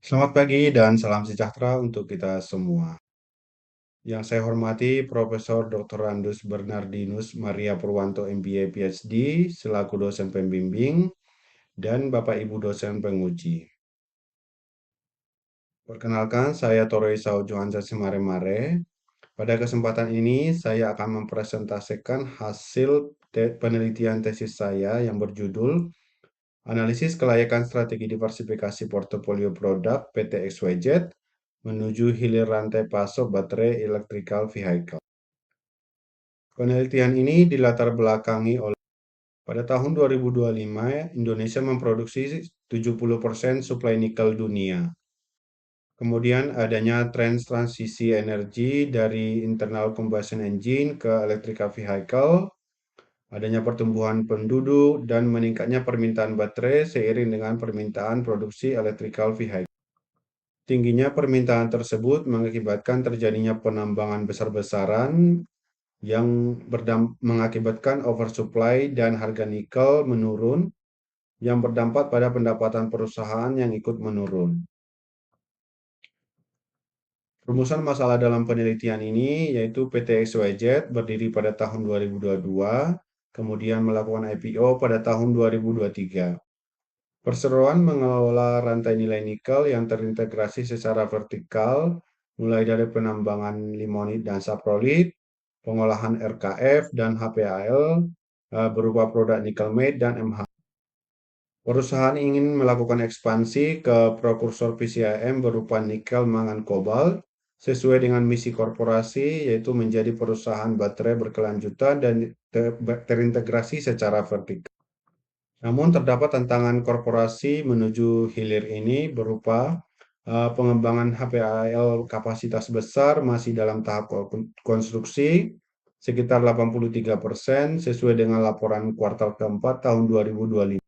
Selamat pagi dan salam sejahtera untuk kita semua. Yang saya hormati Profesor Dr. Randus Bernardinus Maria Purwanto MBA PhD selaku dosen pembimbing dan Bapak Ibu dosen penguji. Perkenalkan, saya Toroi Sao Johansa Semaremare. Pada kesempatan ini, saya akan mempresentasikan hasil penelitian tesis saya yang berjudul Analisis Kelayakan Strategi Diversifikasi Portofolio Produk PT XYZ menuju hilir rantai pasok baterai electrical vehicle. Penelitian ini dilatar belakangi oleh pada tahun 2025 Indonesia memproduksi 70% suplai nikel dunia. Kemudian adanya tren transisi energi dari internal combustion engine ke electrical vehicle, adanya pertumbuhan penduduk dan meningkatnya permintaan baterai seiring dengan permintaan produksi electrical vehicle. Tingginya permintaan tersebut mengakibatkan terjadinya penambangan besar-besaran yang mengakibatkan oversupply dan harga nikel menurun yang berdampak pada pendapatan perusahaan yang ikut menurun. Rumusan masalah dalam penelitian ini yaitu PT XYZ berdiri pada tahun 2022, kemudian melakukan IPO pada tahun 2023. Perseroan mengelola rantai nilai nikel yang terintegrasi secara vertikal, mulai dari penambangan limonit dan saprolit, pengolahan RKF dan HPAL berupa produk nikel matte dan MH. Perusahaan ingin melakukan ekspansi ke prekursor PCIM berupa nikel mangan kobalt sesuai dengan misi korporasi yaitu menjadi perusahaan baterai berkelanjutan dan terintegrasi secara vertikal. Namun terdapat tantangan korporasi menuju hilir ini berupa pengembangan HPAL kapasitas besar masih dalam tahap konstruksi sekitar 83% sesuai dengan laporan kuartal keempat tahun 2025.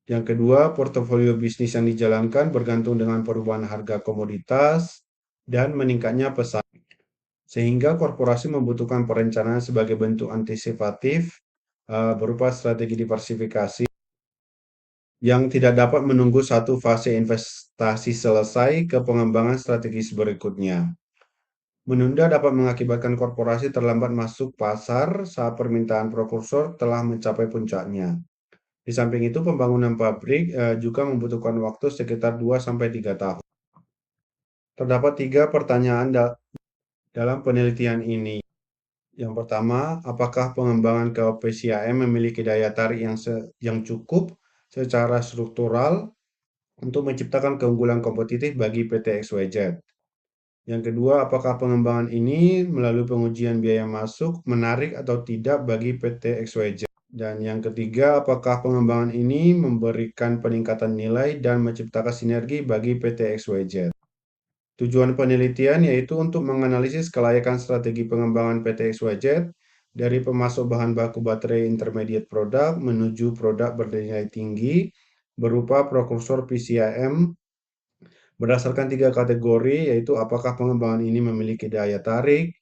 Yang kedua, portofolio bisnis yang dijalankan bergantung dengan perubahan harga komoditas dan meningkatnya pesanan. Sehingga korporasi membutuhkan perencanaan sebagai bentuk antisipatif berupa strategi diversifikasi yang tidak dapat menunggu satu fase investasi selesai ke pengembangan strategis berikutnya. Menunda dapat mengakibatkan korporasi terlambat masuk pasar saat permintaan prekursor telah mencapai puncaknya. Di samping itu, pembangunan pabrik juga membutuhkan waktu sekitar 2-3 tahun. Terdapat 3 pertanyaan dalam penelitian ini. Yang pertama, apakah pengembangan ke PCIM memiliki daya tarik yang cukup secara struktural untuk menciptakan keunggulan kompetitif bagi PT XYZ? Yang kedua, apakah pengembangan ini melalui pengujian biaya masuk menarik atau tidak bagi PT XYZ? Dan yang ketiga, apakah pengembangan ini memberikan peningkatan nilai dan menciptakan sinergi bagi PT XYZ? Tujuan penelitian yaitu untuk menganalisis kelayakan strategi pengembangan PT XYZ dari pemasok bahan baku baterai intermediate produk menuju produk bernilai tinggi berupa prekursor PCIM berdasarkan 3 kategori yaitu apakah pengembangan ini memiliki daya tarik,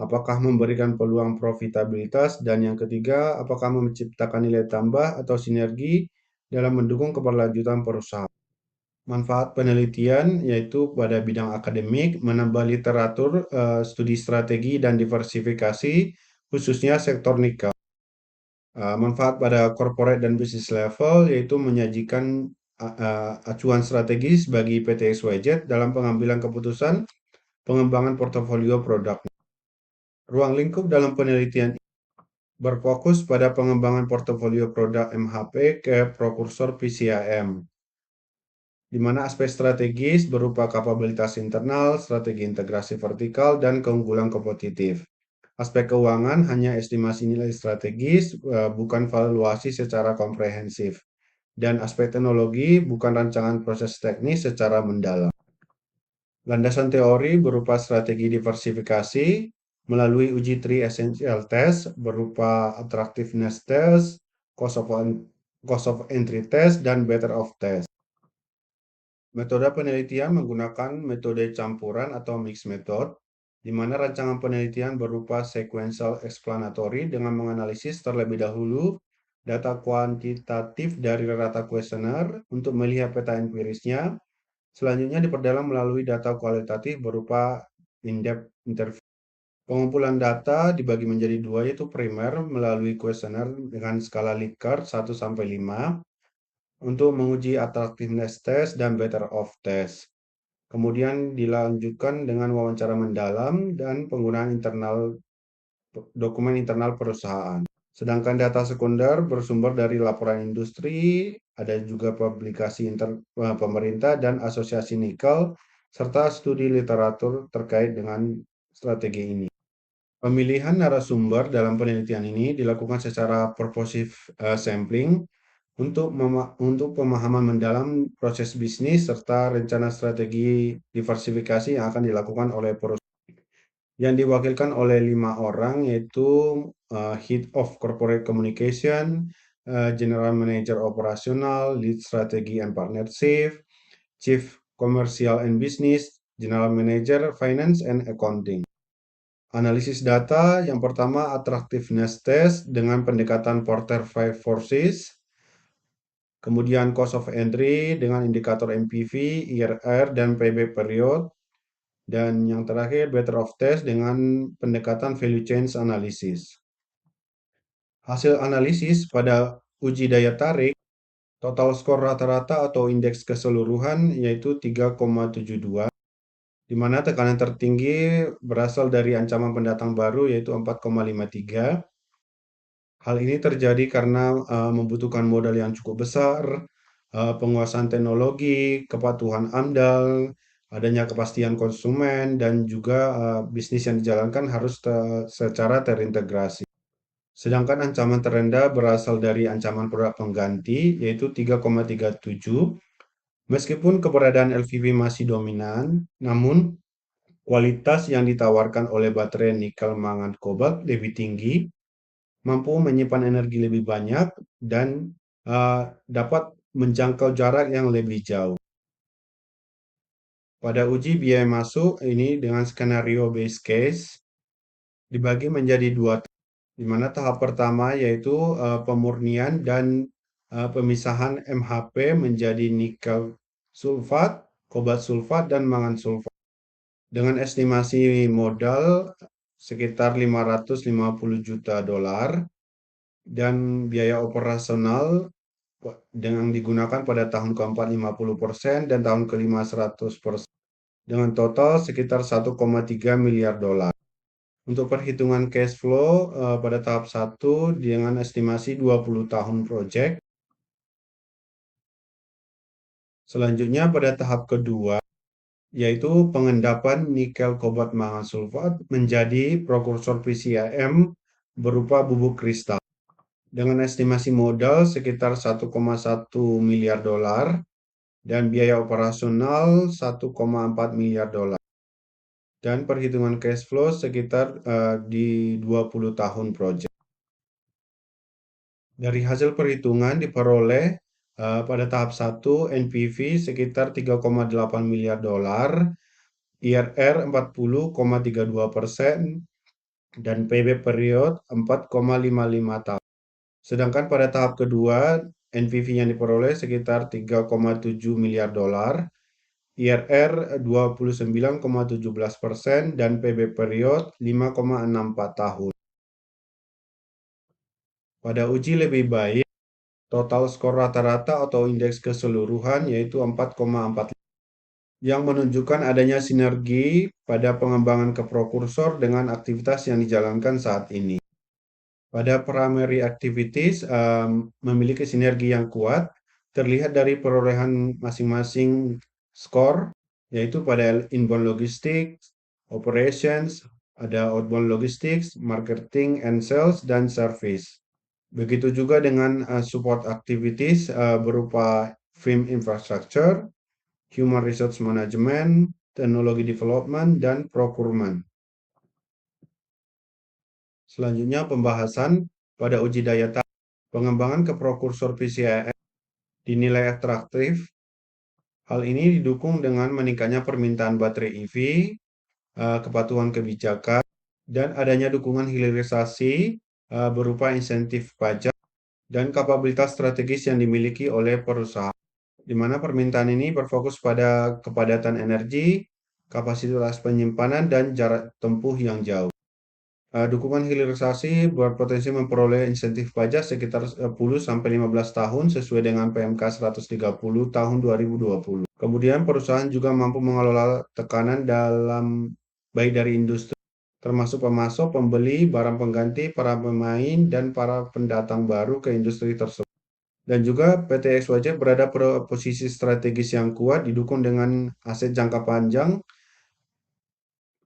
apakah memberikan peluang profitabilitas, dan yang ketiga, apakah menciptakan nilai tambah atau sinergi dalam mendukung keberlanjutan perusahaan. Manfaat penelitian yaitu pada bidang akademik, menambah literatur studi strategi dan diversifikasi, khususnya sektor nikel. Manfaat pada corporate dan business level yaitu menyajikan acuan strategis bagi PT XYZ dalam pengambilan keputusan pengembangan portofolio produk. Ruang lingkup dalam penelitian berfokus pada pengembangan portofolio produk MHP ke prekursor PCIM, di mana aspek strategis berupa kapabilitas internal, strategi integrasi vertikal, dan keunggulan kompetitif. Aspek keuangan hanya estimasi nilai strategis, bukan valuasi secara komprehensif. Dan aspek teknologi bukan rancangan proses teknis secara mendalam. Landasan teori berupa strategi diversifikasi melalui uji Three Essential Test berupa Attractiveness Test, Cost of Entry Test, dan Better Off Test. Metode penelitian menggunakan metode campuran atau mixed method, di mana rancangan penelitian berupa sequential explanatory dengan menganalisis terlebih dahulu data kuantitatif dari rata kuesioner untuk melihat peta empirisnya, Selanjutnya diperdalam melalui data kualitatif berupa in-depth interview. Pengumpulan data dibagi menjadi dua, yaitu primer melalui kuesioner dengan skala Likert 1-5 untuk menguji attractiveness test dan better of test. Kemudian dilanjutkan dengan wawancara mendalam dan penggunaan dokumen internal perusahaan. Sedangkan data sekunder bersumber dari laporan industri, ada juga publikasi pemerintah dan asosiasi nikel, serta studi literatur terkait dengan strategi ini. Pemilihan narasumber dalam penelitian ini dilakukan secara purposive sampling untuk pemahaman mendalam proses bisnis serta rencana strategi diversifikasi yang akan dilakukan oleh perusahaan yang diwakilkan oleh 5 orang, yaitu Head of Corporate Communication, General Manager Operasional, Lead Strategy and Partnership, Chief Commercial and Business, General Manager Finance and Accounting. Analisis data yang pertama attractiveness test dengan pendekatan Porter 5 Forces, kemudian cost of entry dengan indikator MPV, IRR, dan PB period, dan yang terakhir better of test dengan pendekatan value chain analysis. Hasil analisis pada uji daya tarik, total skor rata-rata atau indeks keseluruhan yaitu 3,72, di mana tekanan tertinggi berasal dari ancaman pendatang baru yaitu 4,53. Hal ini terjadi karena membutuhkan modal yang cukup besar, penguasaan teknologi, kepatuhan AMDAL, adanya kepastian konsumen, dan juga bisnis yang dijalankan harus secara terintegrasi. Sedangkan ancaman terendah berasal dari ancaman produk pengganti, yaitu 3,37. Meskipun keberadaan LVP masih dominan, namun kualitas yang ditawarkan oleh baterai nikel mangan kobalt lebih tinggi, mampu menyimpan energi lebih banyak, dan dapat menjangkau jarak yang lebih jauh. Pada uji biaya masuk ini dengan skenario base case dibagi menjadi dua, di mana tahap pertama yaitu pemurnian dan pemisahan MHP menjadi nikel sulfat, kobalt sulfat, dan mangan sulfat. Dengan estimasi modal sekitar 550 juta dolar dan biaya operasional dengan digunakan pada tahun keempat 50% dan tahun kelima 100%, dengan total sekitar 1,3 miliar dolar. Untuk perhitungan cash flow pada tahap 1 dengan estimasi 20 tahun proyek. Selanjutnya pada tahap kedua, yaitu pengendapan nikel kobalt mangan sulfat menjadi prekursor PCIM berupa bubuk kristal. Dengan estimasi modal sekitar 1,1 miliar dolar dan biaya operasional 1,4 miliar dolar. Dan perhitungan cash flow sekitar di 20 tahun proyek. Dari hasil perhitungan diperoleh pada tahap 1 NPV sekitar 3,8 miliar dolar, IRR 40,32%, dan PB period 4,55 tahun. Sedangkan pada tahap kedua, NPV yang diperoleh sekitar 3,7 miliar dolar, IRR 29,17%, dan PB period 5,64 tahun. Pada uji lebih baik, total skor rata-rata atau indeks keseluruhan yaitu 4,45, yang menunjukkan adanya sinergi pada pengembangan ke prokursor dengan aktivitas yang dijalankan saat ini. Pada primary activities memiliki sinergi yang kuat, terlihat dari perolehan masing-masing skor, yaitu pada inbound logistics, operations, ada outbound logistics, marketing and sales, dan service. Begitu juga dengan support activities berupa firm infrastructure, human resource management, teknologi development, dan procurement. Selanjutnya pembahasan pada uji daya tarik. Pengembangan ke prokursor PCIM dinilai atraktif. Hal ini didukung dengan meningkatnya permintaan baterai EV, kepatuhan kebijakan, dan adanya dukungan hilirisasi berupa insentif pajak dan kapabilitas strategis yang dimiliki oleh perusahaan. di mana permintaan ini berfokus pada kepadatan energi, kapasitas penyimpanan, dan jarak tempuh yang jauh. Dukungan hilirisasi berpotensi memperoleh insentif pajak sekitar 10 sampai 15 tahun sesuai dengan PMK 130 tahun 2020. Kemudian perusahaan juga mampu mengelola tekanan dalam baik dari industri, termasuk pemasok, pembeli, barang pengganti, para pemain, dan para pendatang baru ke industri tersebut. Dan juga PT XYZ berada pada posisi strategis yang kuat, didukung dengan aset jangka panjang,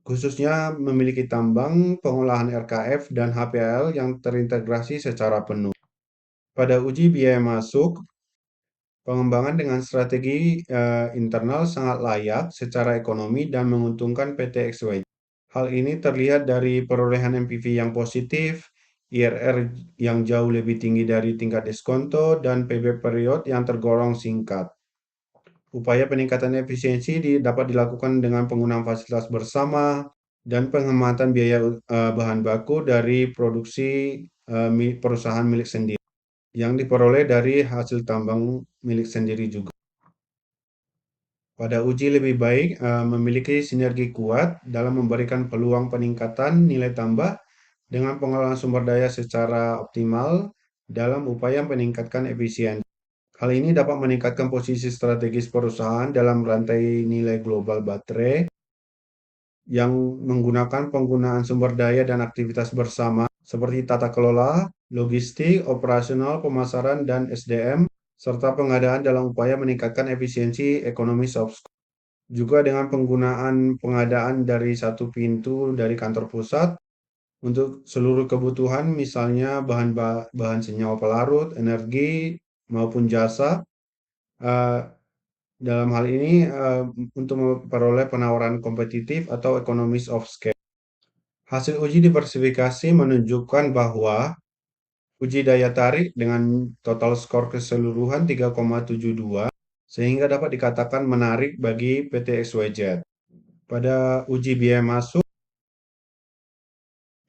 khususnya memiliki tambang, pengolahan RKF, dan HPL yang terintegrasi secara penuh. Pada uji biaya masuk, pengembangan dengan strategi internal sangat layak secara ekonomi dan menguntungkan PT XYZ. Hal ini terlihat dari perolehan MPV yang positif, IRR yang jauh lebih tinggi dari tingkat diskonto, dan PB period yang tergolong singkat. Upaya peningkatan efisiensi dapat dilakukan dengan penggunaan fasilitas bersama dan penghematan biaya bahan baku dari produksi perusahaan milik sendiri yang diperoleh dari hasil tambang milik sendiri juga. Pada uji lebih baik memiliki sinergi kuat dalam memberikan peluang peningkatan nilai tambah dengan pengelolaan sumber daya secara optimal dalam upaya meningkatkan efisiensi. Hal ini dapat meningkatkan posisi strategis perusahaan dalam rantai nilai global baterai yang menggunakan penggunaan sumber daya dan aktivitas bersama seperti tata kelola, logistik, operasional, pemasaran, dan SDM, serta pengadaan dalam upaya meningkatkan efisiensi ekonomi soft. Juga dengan penggunaan pengadaan dari satu pintu dari kantor pusat untuk seluruh kebutuhan, misalnya bahan senyawa pelarut, energi, maupun jasa. eh, Dalam hal ini untuk memperoleh penawaran kompetitif atau economies of scale. Hasil uji diversifikasi menunjukkan bahwa uji daya tarik dengan total skor keseluruhan 3,72 sehingga dapat dikatakan menarik bagi PT XYZ. Pada uji biaya masuk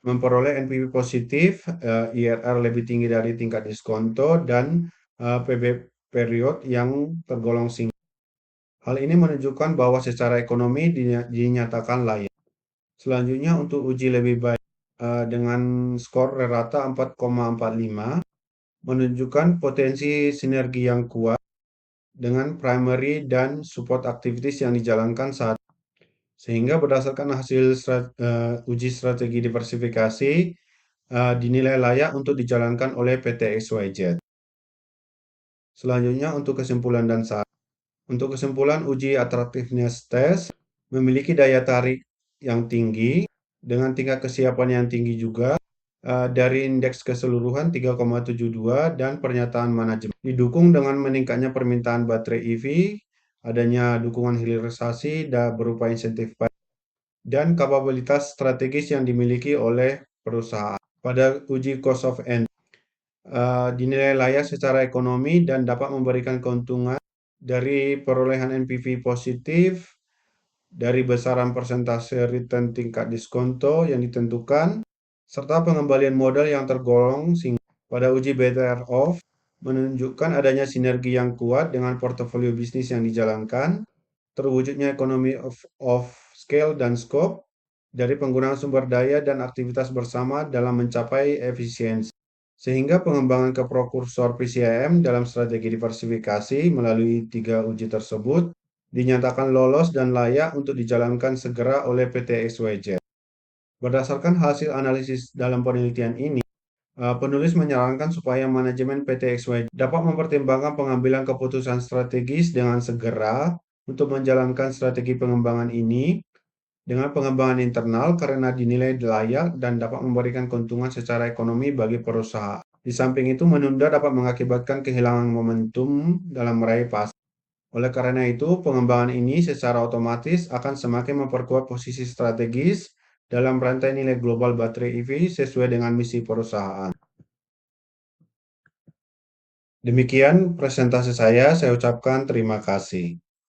memperoleh NPV positif, IRR lebih tinggi dari tingkat diskonto, dan PB period yang tergolong singkat. Hal ini menunjukkan bahwa secara ekonomi dinyatakan layak. Selanjutnya untuk uji lebih baik dengan skor rata 4,45 menunjukkan potensi sinergi yang kuat dengan primary dan support activities yang dijalankan saat sehingga berdasarkan hasil uji strategi diversifikasi dinilai layak untuk dijalankan oleh PT XYZ. Selanjutnya untuk kesimpulan dan saran. Untuk kesimpulan uji attractiveness test memiliki daya tarik yang tinggi dengan tingkat kesiapan yang tinggi juga dari indeks keseluruhan 3,72 dan pernyataan manajemen. Didukung dengan meningkatnya permintaan baterai EV, adanya dukungan hilirisasi berupa insentif pajak, dan kapabilitas strategis yang dimiliki oleh perusahaan. Pada uji cost of entry, dinilai layak secara ekonomi dan dapat memberikan keuntungan dari perolehan NPV positif, dari besaran persentase return tingkat diskonto yang ditentukan, serta pengembalian modal yang tergolong singkat. Pada uji better off, menunjukkan adanya sinergi yang kuat dengan portofolio bisnis yang dijalankan, terwujudnya ekonomi of scale dan scope dari penggunaan sumber daya dan aktivitas bersama dalam mencapai efisiensi. Sehingga pengembangan ke prokursor PCIM dalam strategi diversifikasi melalui 3 uji tersebut dinyatakan lolos dan layak untuk dijalankan segera oleh PT XYZ. Berdasarkan hasil analisis dalam penelitian ini, penulis menyarankan supaya manajemen PT XYZ dapat mempertimbangkan pengambilan keputusan strategis dengan segera untuk menjalankan strategi pengembangan ini dengan pengembangan internal karena dinilai layak dan dapat memberikan keuntungan secara ekonomi bagi perusahaan. Di samping itu, menunda dapat mengakibatkan kehilangan momentum dalam meraih pasar. Oleh karena itu, pengembangan ini secara otomatis akan semakin memperkuat posisi strategis dalam rantai nilai global baterai EV sesuai dengan misi perusahaan. Demikian presentasi saya ucapkan terima kasih.